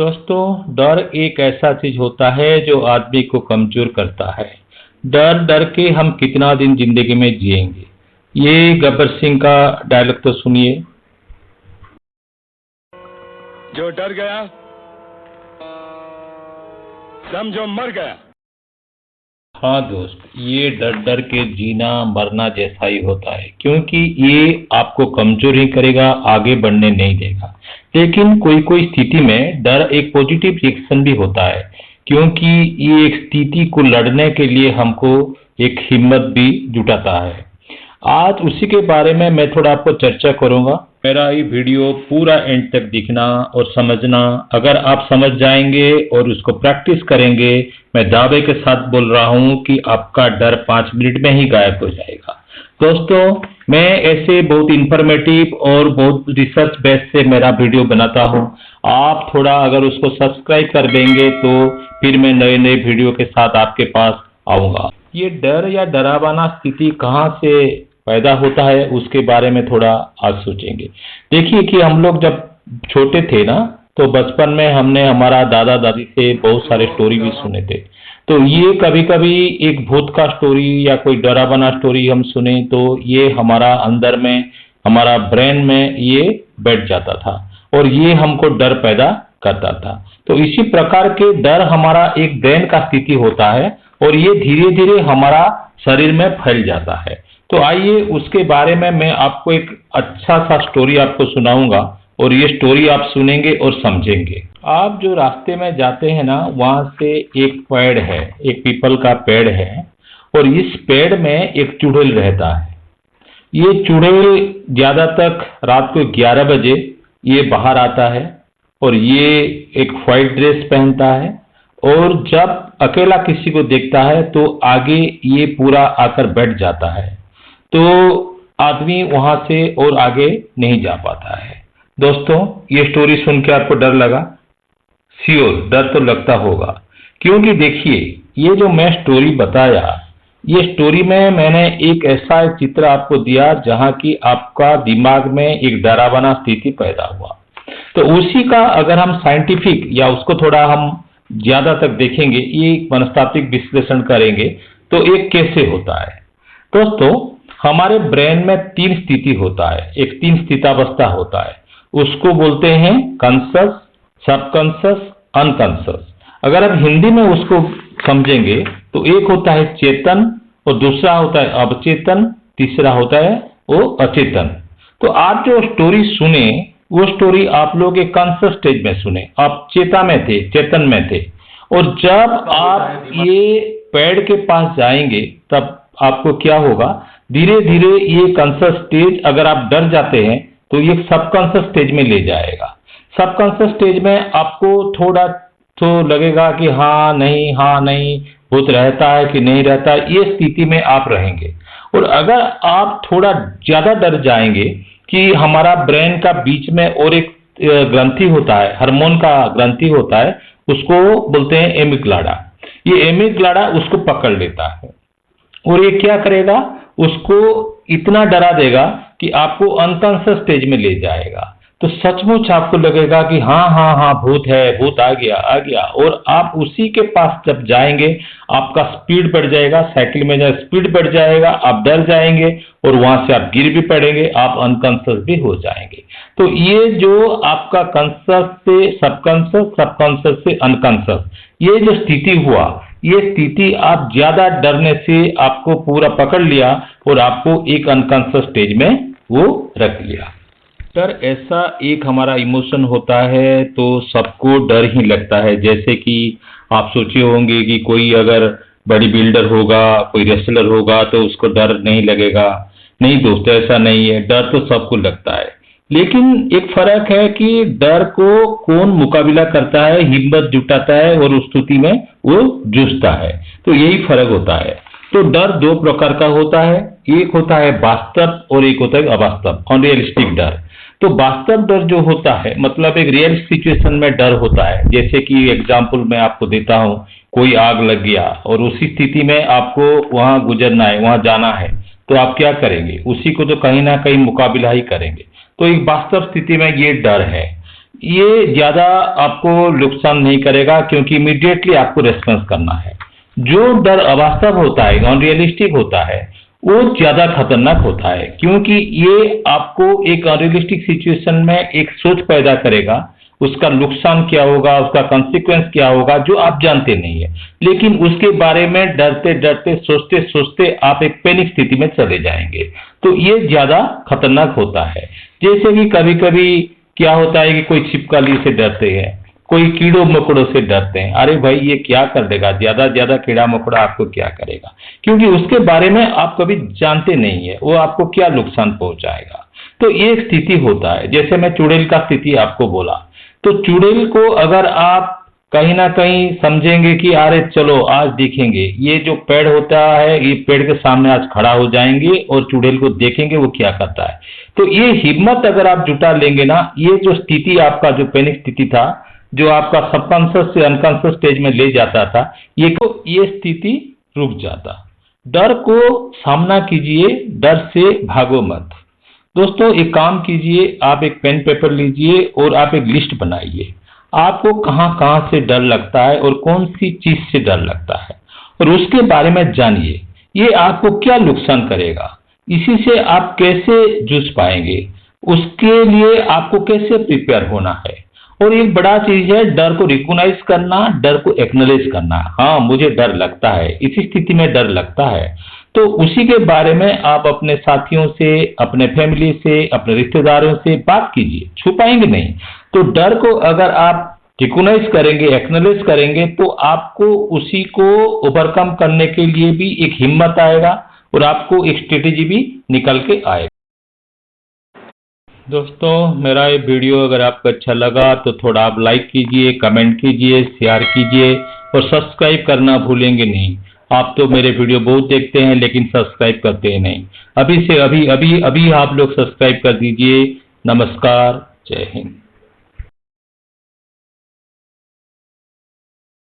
दोस्तों, डर एक ऐसा चीज होता है जो आदमी को कमजोर करता है। डर डर के हम कितना दिन जिंदगी में जिएंगे। ये गब्बर सिंह का डायलॉग तो सुनिए। जो डर गया समझो मर गया। हाँ दोस्त, ये डर डर के जीना मरना जैसा ही होता है, क्योंकि ये आपको कमजोर ही करेगा, आगे बढ़ने नहीं देगा। लेकिन कोई कोई स्थिति में डर एक पॉजिटिव रिएक्शन भी होता है, क्योंकि ये एक स्थिति को लड़ने के लिए हमको एक हिम्मत भी जुटाता है। आज उसी के बारे में मैं थोड़ा आपको चर्चा करूंगा। मेरा ये वीडियो पूरा एंड तक देखना और समझना। अगर आप समझ जाएंगे और उसको प्रैक्टिस करेंगे, मैं दावे के साथ बोल रहा हूं कि आपका डर 5 मिनट में ही गायब हो जाएगा। दोस्तों, मैं ऐसे बहुत इंफॉर्मेटिव और बहुत रिसर्च बेस से मेरा वीडियो बनाता हूं। आप थोड़ा अगर उसको सब्सक्राइब कर देंगे तो फिर मैं नए नए वीडियो के साथ आपके पास आऊंगा। ये डर या डरावना स्थिति कहाँ से पैदा होता है उसके बारे में थोड़ा आज सोचेंगे। देखिए कि हम लोग जब छोटे थे ना, तो बचपन में हमने हमारा दादा दादी से बहुत सारे स्टोरी भी सुने थे। तो ये कभी कभी एक भूत का स्टोरी या कोई डरावना स्टोरी हम सुने तो ये हमारा अंदर में, हमारा ब्रेन में ये बैठ जाता था और ये हमको डर पैदा करता था। तो इसी प्रकार के डर हमारा एक ब्रेन का स्थिति होता है और ये धीरे धीरे हमारा शरीर में फैल जाता है। तो आइए उसके बारे में मैं आपको एक अच्छा सा स्टोरी आपको सुनाऊंगा और ये स्टोरी आप सुनेंगे और समझेंगे। आप जो रास्ते में जाते हैं ना, वहां से एक पेड़ है, एक पीपल का पेड़ है और इस पेड़ में एक चुड़ैल रहता है। ये चुड़ैल ज्यादा तक रात को 11 बजे ये बाहर आता है और ये एक व्हाइट ड्रेस पहनता है और जब अकेला किसी को देखता है तो आगे ये पूरा आकर बैठ जाता है। तो आदमी वहां से और आगे नहीं जा पाता है। दोस्तों, ये स्टोरी सुन के आपको डर लगा? श्योर डर तो लगता होगा, क्योंकि देखिए ये जो मैं स्टोरी बताया, ये स्टोरी में मैंने एक ऐसा चित्र आपको दिया जहां की आपका दिमाग में एक डरावना स्थिति पैदा हुआ। तो उसी का अगर हम साइंटिफिक या उसको थोड़ा हम ज्यादा तक देखेंगे, ये मनस्तात्विक विश्लेषण करेंगे तो एक कैसे होता है। दोस्तों, हमारे ब्रेन में 3 स्थिति होता है, एक 3 स्थितावस्था होता है। उसको बोलते हैं कॉन्शस, सबकॉन्शस, अनकॉन्शस। अगर हम हिंदी में उसको समझेंगे तो एक होता है चेतन और दूसरा होता है अवचेतन, तीसरा होता है वो अचेतन। तो आप जो स्टोरी सुने वो स्टोरी आप लोग एक कॉन्शस स्टेज में सुने, आप चेता में थे, चेतन में थे। और जब आप ये पेड़ के पास जाएंगे तब आपको क्या होगा, धीरे धीरे ये कॉन्शस स्टेज, अगर आप डर जाते हैं तो ये सबकॉन्शस स्टेज में ले जाएगा। सबकॉन्शस स्टेज में आपको थोड़ा तो लगेगा कि हाँ नहीं भूत रहता है कि नहीं रहता, ये स्थिति में आप रहेंगे। और अगर आप थोड़ा ज्यादा डर जाएंगे कि हमारा ब्रेन का बीच में और एक ग्रंथि होता है, हार्मोन का ग्रंथि होता है, उसको बोलते हैं एमिग्डाला। ये एमिग्डाला उसको पकड़ लेता है और ये क्या करेगा, उसको इतना डरा देगा कि आपको अनकॉन्शियस स्टेज में ले जाएगा। तो सचमुच आपको लगेगा कि हाँ भूत है, भूत आ गया। और आप उसी के पास जब जाएंगे आपका स्पीड बढ़ जाएगा, साइकिल में जब स्पीड बढ़ जाएगा आप डर जाएंगे और वहां से आप गिर भी पड़ेंगे, आप अनकॉन्शियस भी हो जाएंगे। तो ये जो आपका कॉन्शियस से सबकॉन्शियस, सबकॉन्शियस से अनकॉन्शियस, ये जो स्थिति हुआ, ये स्थिति आप ज्यादा डरने से आपको पूरा पकड़ लिया और आपको एक अनकॉन्शियस स्टेज में वो रख लिया। डर ऐसा एक हमारा इमोशन होता है, तो सबको डर ही लगता है। जैसे कि आप सोचे होंगे कि कोई अगर बॉडी बिल्डर होगा, कोई रेसलर होगा तो उसको डर नहीं लगेगा। नहीं दोस्तों, ऐसा नहीं है, डर तो सबको लगता है। लेकिन एक फर्क है कि डर को कौन मुकाबला करता है, हिम्मत जुटाता है और उस स्थिति में वो जूझता है। तो यही फर्क होता है। तो डर 2 प्रकार का होता है, एक होता है वास्तव और एक होता है अवास्तव, अनरियलिस्टिक डर। तो वास्तव डर जो होता है मतलब एक रियल सिचुएशन में डर होता है। जैसे कि एग्जांपल मैं आपको देता हूं, कोई आग लग गया और उसी स्थिति में आपको वहां गुजरना है, वहां जाना है, तो आप क्या करेंगे, उसी को तो कहीं ना कहीं मुकाबला ही करेंगे। तो एक वास्तव स्थिति में ये डर है। ये ज़्यादा आपको नुकसान नहीं करेगा क्योंकि इमीडिएटली आपको रेस्पॉन्स करना है। जो डर अवास्तव होता है, अनरियलिस्टिक होता है, वो ज़्यादा खतरनाक होता है क्योंकि ये आपको एक अनरियलिस्टिक सिचुएशन में एक सोच पैदा करेगा, उसका नुकसान क्या होगा, उसका कॉन्सिक्वेंस क्या होगा जो आप जानते नहीं है। लेकिन उसके बारे में डरते डरते सोचते सोचते आप एक पैनिक स्थिति में चले जाएंगे। तो ये ज़्यादा खतरनाक होता है। जैसे कि कभी कभी क्या होता है कि कोई छिपकली से डरते हैं, कोई कीड़ों मकोड़ों से डरते हैं। अरे भाई ये क्या कर देगा, ज्यादा ज्यादा कीड़ा मकोड़ा आपको क्या करेगा, क्योंकि उसके बारे में आप कभी जानते नहीं है वो आपको क्या नुकसान पहुंचाएगा। तो ये एक स्थिति होता है। जैसे मैं चुड़ैल का स्थिति आपको बोला, तो चुड़ैल को अगर आप कहीं ना कहीं समझेंगे कि अरे चलो आज देखेंगे, ये जो पेड़ होता है ये पेड़ के सामने आज खड़ा हो जाएंगे और चुड़ैल को देखेंगे वो क्या करता है। तो ये हिम्मत अगर आप जुटा लेंगे ना, ये जो स्थिति आपका जो पैनिक स्थिति था, जो आपका सबकॉन्शियस से अनकॉन्शियस स्टेज में ले जाता था, ये स्थिति रुक जाता। डर को सामना कीजिए, डर से भागो मत। दोस्तों एक काम कीजिए, आप एक पेन पेपर लीजिए और आप एक लिस्ट बनाइए। आपको कहाँ कहाँ से डर लगता है और कौन सी चीज से डर लगता है और उसके बारे में जानिए। ये आपको क्या नुकसान करेगा, इसी से आप कैसे जूझ पाएंगे, उसके लिए आपको कैसे प्रिपेयर होना है। और एक बड़ा चीज है डर को रिकॉग्नाइज करना, डर को एक्नॉलेज करना। हाँ मुझे डर लगता है, इसी स्थिति में डर लगता है, तो उसी के बारे में आप अपने साथियों से, अपने फैमिली से, अपने रिश्तेदारों से बात कीजिए, छुपाएंगे नहीं। तो डर को अगर आप रिकॉग्नाइज करेंगे, एक्नॉलेज करेंगे, तो आपको उसी को ओवरकम करने के लिए भी एक हिम्मत आएगा और आपको एक स्ट्रेटेजी भी निकल के आएगा। दोस्तों मेरा ये वीडियो अगर आपको अच्छा लगा तो थोड़ा आप लाइक कीजिए, कमेंट कीजिए, शेयर कीजिए और सब्सक्राइब करना भूलेंगे नहीं। आप तो मेरे वीडियो बहुत देखते हैं लेकिन सब्सक्राइब करते हैं नहीं। अभी से अभी अभी अभी आप लोग सब्सक्राइब कर दीजिए। नमस्कार, जय हिंद।